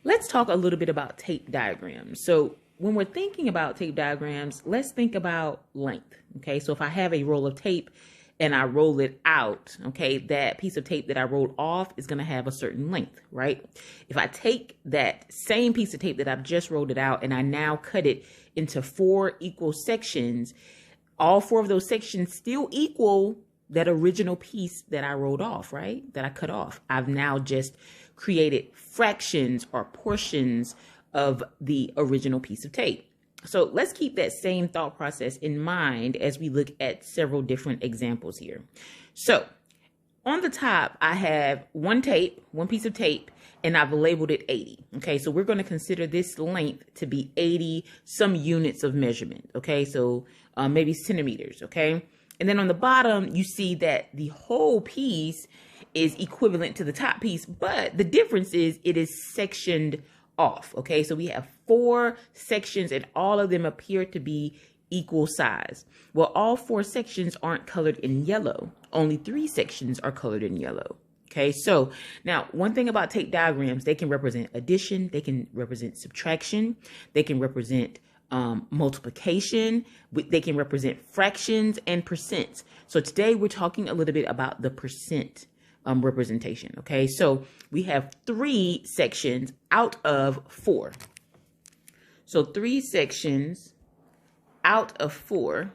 Let's talk a little bit about tape diagrams. So when we're thinking about tape diagrams, let's think about length. Okay, so if I have a roll of tape and I roll it out, okay, that piece of tape that I rolled off is going to have a certain length, right? If I take that same piece of tape that I've just rolled it out and I now cut it into 4 equal sections, all 4 of those sections still equal that original piece that I rolled off, right? That I cut off. I've now just created fractions or portions of the original piece of tape. So let's keep that same thought process in mind as we look at several different examples here. So on the top, I have one piece of tape, and I've labeled it 80. Okay, so we're going to consider this length to be 80 some units of measurement. Okay, so maybe centimeters. Okay, and then on the bottom, you see that the whole piece is equivalent to the top piece, but the difference is it is sectioned off. Okay, so we have 4 sections and all of them appear to be equal size. Well, all 4 sections aren't colored in yellow. Only 3 sections are colored in yellow. Okay, so now one thing about tape diagrams, they can represent addition, they can represent subtraction, they can represent multiplication, they can represent fractions and percents. So today we're talking a little bit about the percent representation. Okay, so we have 3 sections out of 4. So 3 sections out of 4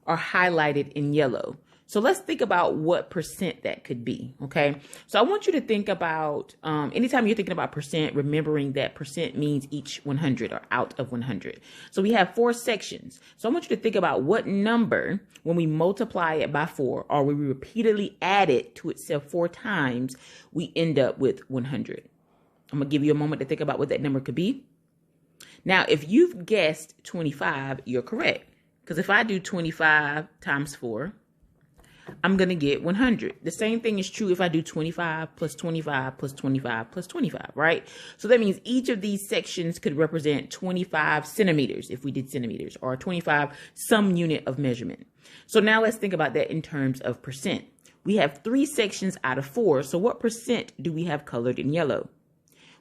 are highlighted in yellow. So let's think about what percent that could be. Okay, so I want you to think about anytime you're thinking about percent, remembering that percent means each 100 or out of 100. So we have 4 sections. So I want you to think about what number, when we multiply it by 4 or we repeatedly add it to itself 4 times, we end up with 100. I'm gonna give you a moment to think about what that number could be. Now, if you've guessed 25, you're correct. Because if I do 25 times 4, I'm going to get 100. The same thing is true if I do 25 plus 25 plus 25 plus 25, right? So that means each of these sections could represent 25 centimeters if we did centimeters, or 25 some unit of measurement. So now let's think about that in terms of percent. We have 3 sections out of 4. So what percent do we have colored in yellow?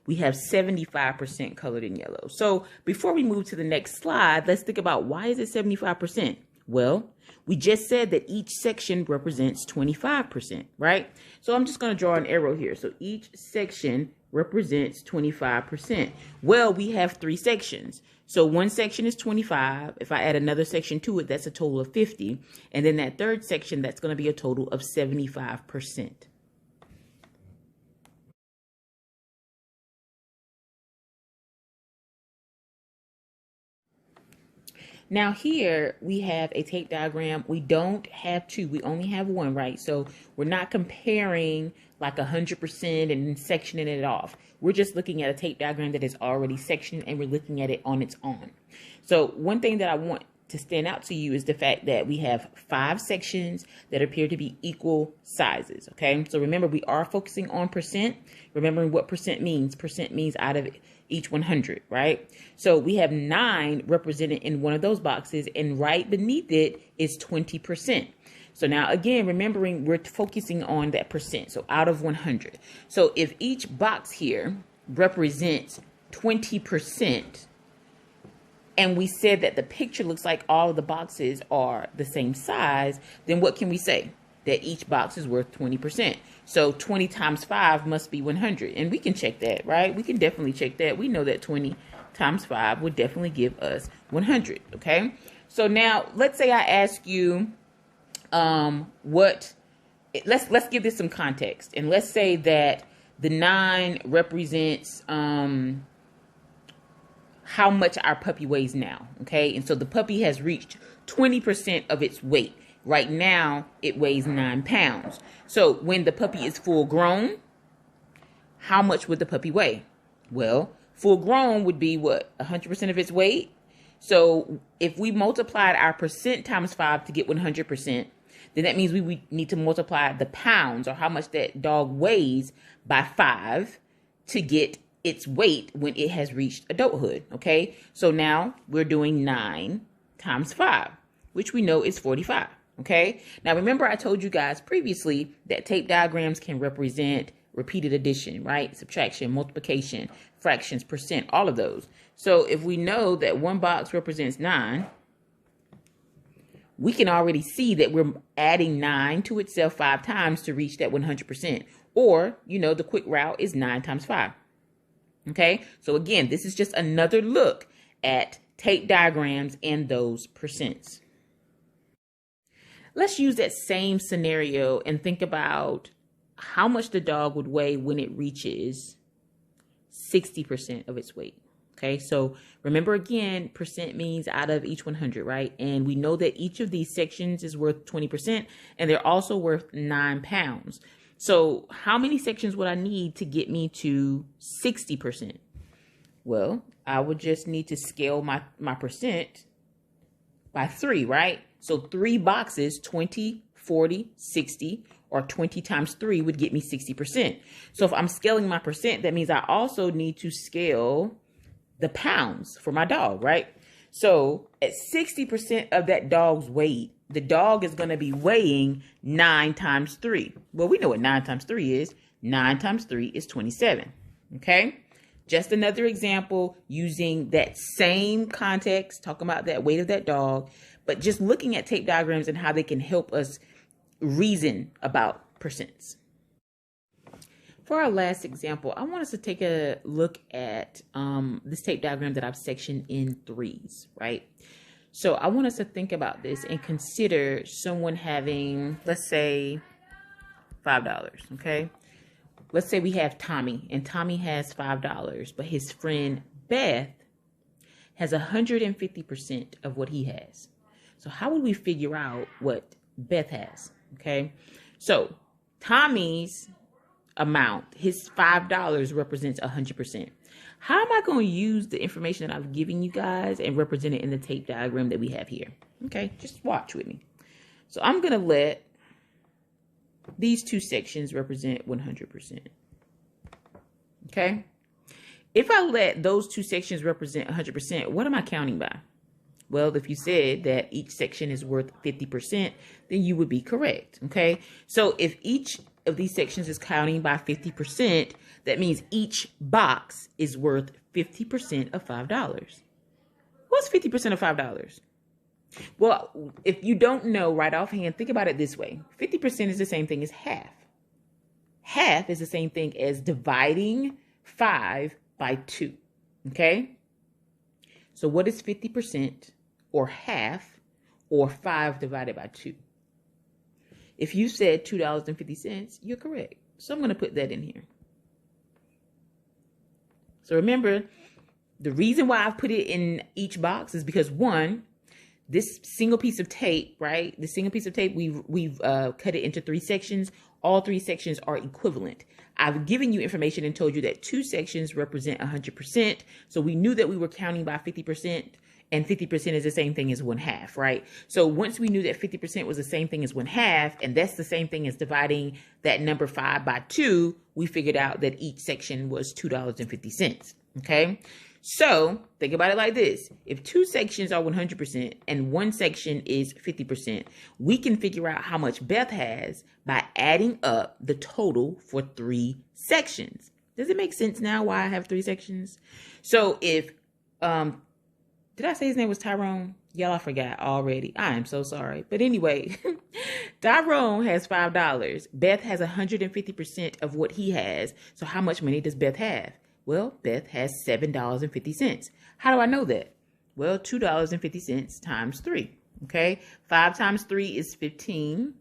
We have 75% colored in yellow. So before we move to the next slide, let's think about why is it 75%? Well, we just said that each section represents 25%, right? So I'm just going to draw an arrow here. So each section represents 25%. Well, we have 3 sections. So one section is 25. If I add another section to it, that's a total of 50. And then that third section, that's going to be a total of 75%. Now here we have a tape diagram. We don't have 2, we only have 1, right? So we're not comparing like 100% and sectioning it off. We're just looking at a tape diagram that is already sectioned and we're looking at it on its own. So one thing that I want to stand out to you is the fact that we have 5 sections that appear to be equal sizes, okay? So remember, we are focusing on percent. Remembering what percent means. Percent means out of each 100, right? So we have 9 represented in one of those boxes, and right beneath it is 20%. So now again, remembering we're focusing on that percent, so out of 100. So if each box here represents 20%, and we said that the picture looks like all of the boxes are the same size, then what can we say? That each box is worth 20%. So 20 times 5 must be 100. And we can check that, right? We can definitely check that. We know that 20 times 5 would definitely give us 100, okay? So now, let's say I ask you let's give this some context. And let's say that the 9 represents how much our puppy weighs now, okay? And so the puppy has reached 20% of its weight. Right now, it weighs 9 pounds. So when the puppy is full grown, how much would the puppy weigh? Well, full grown would be what? 100% of its weight? So if we multiplied our percent times 5 to get 100%, then that means we need to multiply the pounds, or how much that dog weighs, by 5 to get its weight when it has reached adulthood, okay? So now we're doing 9 times 5, which we know is 45, okay? Now remember, I told you guys previously that tape diagrams can represent repeated addition, right? Subtraction, multiplication, fractions, percent, all of those. So if we know that one box represents 9, we can already see that we're adding 9 to itself 5 times to reach that 100%. Or, the quick route is 9 times 5. Okay, so again, this is just another look at tape diagrams and those percents. Let's use that same scenario and think about how much the dog would weigh when it reaches 60% of its weight. Okay, so remember again, percent means out of each 100, right? And we know that each of these sections is worth 20%, and they're also worth 9 pounds. So how many sections would I need to get me to 60%? Well, I would just need to scale my percent by 3, right? So 3 boxes, 20, 40, 60, or 20 times 3 would get me 60%. So if I'm scaling my percent, that means I also need to scale the pounds for my dog, right? So at 60% of that dog's weight, the dog is going to be weighing 9 times 3. Well, we know what 9 times 3 is. 9 times 3 is 27. Okay? Just another example using that same context, talking about that weight of that dog, but just looking at tape diagrams and how they can help us reason about percents. For our last example, I want us to take a look at this tape diagram that I've sectioned in 3s, right? So I want us to think about this and consider someone having, let's say, $5, okay? Let's say we have Tommy, and Tommy has $5, but his friend Beth has 150% of what he has. So how would we figure out what Beth has, okay? So Tommy's amount, his $5 represents 100%. How am I going to use the information that I've given you guys and represent it in the tape diagram that we have here? Okay, just watch with me. So I'm going to let these two sections represent 100%. Okay? If I let those two sections represent 100%, what am I counting by? Well, if you said that each section is worth 50%, then you would be correct. Okay? So if each of these sections is counting by 50%, that means each box is worth 50% of $5. What's 50% of $5? Well, if you don't know right offhand, think about it this way. 50% is the same thing as half. Half is the same thing as dividing 5 by 2. Okay? So what is 50% or half or 5 divided by 2? If you said $2.50, you're correct. So I'm going to put that in here. So remember, the reason why I've put it in each box is because, one, this single piece of tape, right? The single piece of tape, we've cut it into 3 sections. All 3 sections are equivalent. I've given you information and told you that 2 sections represent 100%. So we knew that we were counting by 50%. And 50% is the same thing as 1/2, right? So once we knew that 50% was the same thing as 1/2, and that's the same thing as dividing that number 5 by 2, we figured out that each section was $2.50, okay? So think about it like this. If 2 sections are 100% and 1 section is 50%, we can figure out how much Beth has by adding up the total for 3 sections. Does it make sense now why I have 3 sections? So if, did I say his name was Tyrone? Y'all, I forgot already. I am so sorry. But anyway, Tyrone has $5. Beth has 150% of what he has. So how much money does Beth have? Well, Beth has $7.50. How do I know that? Well, $2.50 times 3. Okay, 5 times 3 is 15.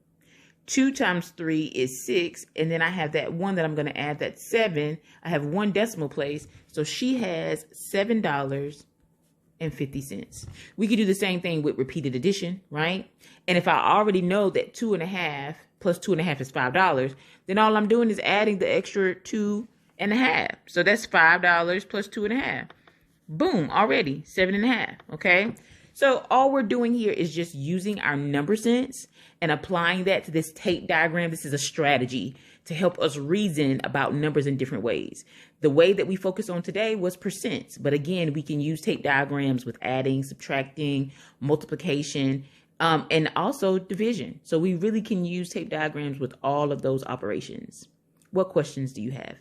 2 times 3 is 6. And then I have that 1 that I'm going to add, that 7. I have 1 decimal place. So she has $7.50. We could do the same thing with repeated addition, right? And if I already know that 2.5 plus 2.5 is $5, then all I'm doing is adding the extra 2.5. So that's $5 plus 2.5. Boom, already $7.5. Okay. So all we're doing here is just using our number sense and applying that to this tape diagram. This is a strategy to help us reason about numbers in different ways. The way that we focus on today was percents, but again, we can use tape diagrams with adding, subtracting, multiplication, and also division. So we really can use tape diagrams with all of those operations. What questions do you have?